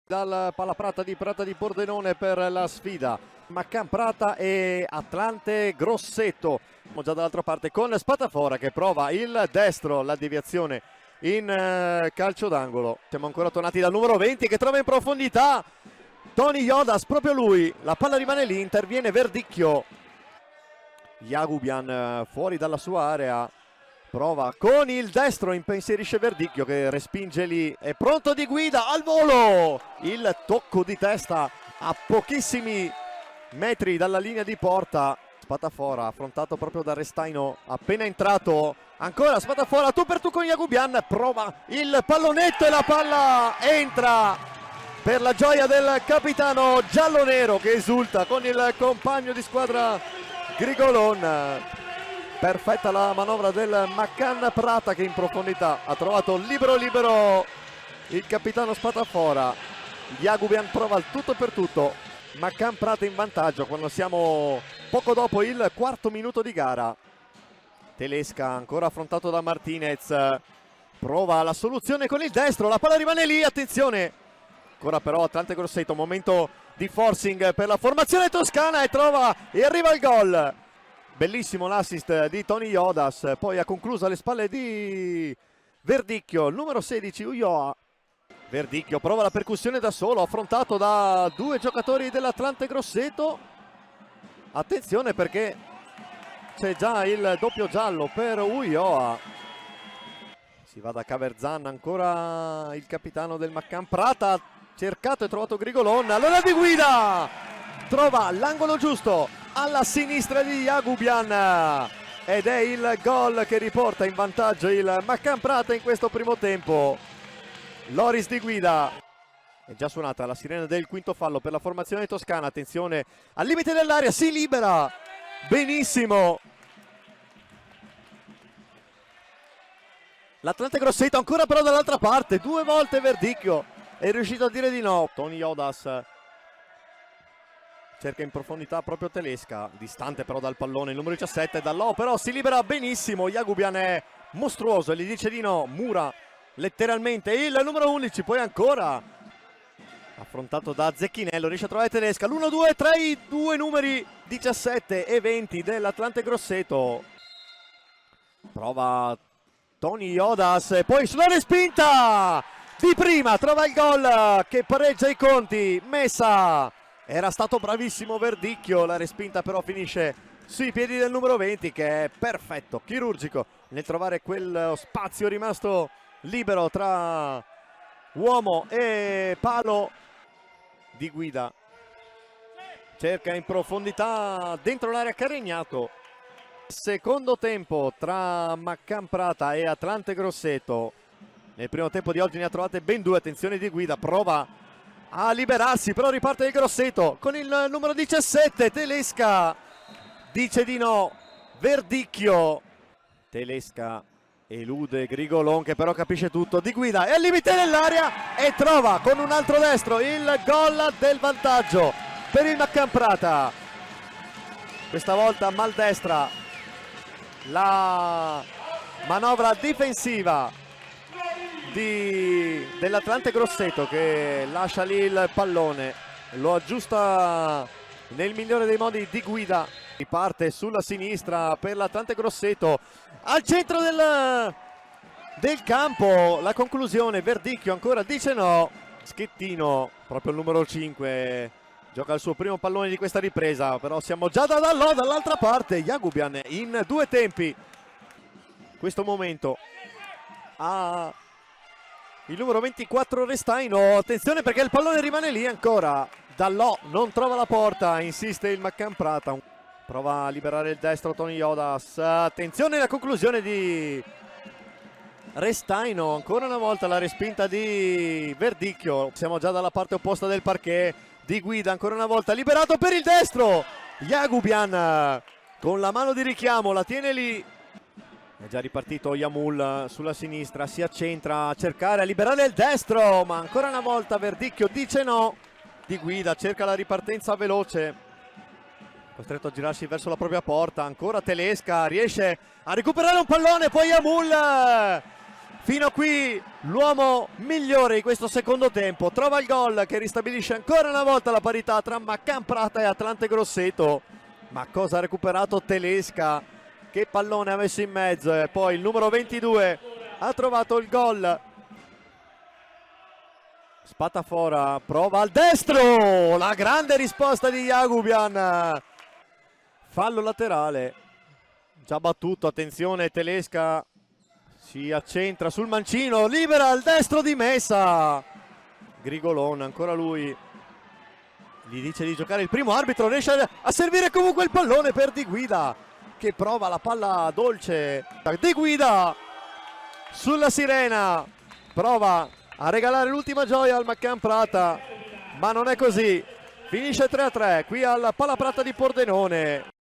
dal Palaprata di Prata di Pordenone per la sfida Maccan Prata e Atlante Grosseto. Siamo già dall'altra parte con Spatafora che prova il destro, la deviazione in calcio d'angolo. Siamo ancora tornati dal numero 20 che trova in profondità Tony Jodas, proprio lui, la palla rimane lì, interviene Verdicchio. Jagubian fuori dalla sua area, prova con il destro, impensierisce Verdicchio che respinge lì, è pronto Di Guida al volo, il tocco di testa a pochissimi metri dalla linea di porta. Spatafora affrontato proprio da Restaino, appena entrato, ancora Spatafora tu per tu con Jagubian, prova il pallonetto e la palla entra per la gioia del capitano giallonero che esulta con il compagno di squadra Grigolon. Perfetta la manovra del Maccan Prata che in profondità ha trovato libero il capitano Spatafora. Jagubian prova il tutto per tutto, Maccan Prata in vantaggio quando siamo poco dopo il quarto minuto di gara. Telesca ancora affrontato da Martinez, prova la soluzione con il destro, la palla rimane lì, attenzione, ancora però Atlante Grosseto, momento di forcing per la formazione toscana e arriva il gol. Bellissimo l'assist di Tony Jodas, poi ha concluso alle spalle di Verdicchio, il numero 16 Ulloa. Verdicchio prova la percussione da solo, affrontato da due giocatori dell'Atlante Grosseto. Attenzione perché c'è già il doppio giallo per Ulloa. Si va da Caverzan, ancora il capitano del Maccan Prata, cercato e trovato Grigolon, allora Di Guida trova l'angolo giusto alla sinistra di Jagubian ed è il gol che riporta in vantaggio il Maccan Prata in questo primo tempo. Loris Di Guida, è già suonata la sirena del quinto fallo per la formazione toscana, attenzione al limite dell'area, si libera benissimo l'Atlante Grosseto, ancora però dall'altra parte, due volte Verdicchio è riuscito a dire di no. Tony Jodas cerca in profondità proprio Telesca, distante però dal pallone il numero 17, Dallò però si libera benissimo, Jagubian è mostruoso e gli dice di no, mura letteralmente il numero 11, poi ancora affrontato da Zecchinello, riesce a trovare Telesca, l'1-2 tra i due numeri 17 e 20 dell'Atlante Grosseto. Prova Tony Jodas e poi sulla respinta di prima trova il gol che pareggia i conti. Messa, era stato bravissimo Verdicchio, la respinta però finisce sui piedi del numero 20 che è perfetto, chirurgico nel trovare quel spazio rimasto libero tra uomo e palo. Di Guida cerca in profondità dentro l'area Carregnato. Secondo tempo tra Maccan Prata e Atlante Grosseto. Nel primo tempo di oggi ne ha trovate ben due, attenzione Di Guida, prova a liberarsi, però riparte il Grosseto con il numero 17, Telesca, dice di no, Verdicchio, Telesca elude Grigolon che però capisce tutto, Di Guida è al limite dell'area e trova con un altro destro il gol del vantaggio per il Maccan Prata. Questa volta maldestra la manovra difensiva dell'Atlante Grosseto che lascia lì il pallone, lo aggiusta nel migliore dei modi Di Guida, riparte sulla sinistra per l'Atlante Grosseto al centro del campo, la conclusione Verdicchio ancora dice no, Schettino, proprio il numero 5, gioca il suo primo pallone di questa ripresa, però siamo già da Dallò dall'altra parte, Jagubian in due tempi, questo momento ha il numero 24 Restaino, attenzione perché il pallone rimane lì ancora, Dallò non trova la porta, insiste il Maccan Prata, prova a liberare il destro Tony Jodas, attenzione alla conclusione di Restaino, ancora una volta la respinta di Verdicchio, siamo già dalla parte opposta del parquet, Di Guida ancora una volta liberato per il destro, Jagubian con la mano di richiamo la tiene lì, è già ripartito Yamul sulla sinistra, si accentra a cercare a liberare il destro, ma ancora una volta Verdicchio dice no, Di Guida cerca la ripartenza veloce, costretto a girarsi verso la propria porta, ancora Telesca riesce a recuperare un pallone, poi Yamul Fino a qui l'uomo migliore di questo secondo tempo trova il gol che ristabilisce ancora una volta la parità tra Maccan Prata e Atlante Grosseto. Ma cosa ha recuperato Telesca? Che pallone ha messo in mezzo, e poi il numero 22 ha trovato il gol. Spatafora prova al destro, la grande risposta di Jagubian. Fallo laterale, già battuto, attenzione, Telesca si accentra sul mancino, libera al destro di Messa. Grigolon, ancora lui, gli dice di giocare il primo arbitro, riesce a servire comunque il pallone per Di Guida, che prova la palla dolce. Di Guida sulla sirena, prova a regalare l'ultima gioia al Maccan Prata, ma non è così. Finisce 3-3 qui al Palaprata di Pordenone.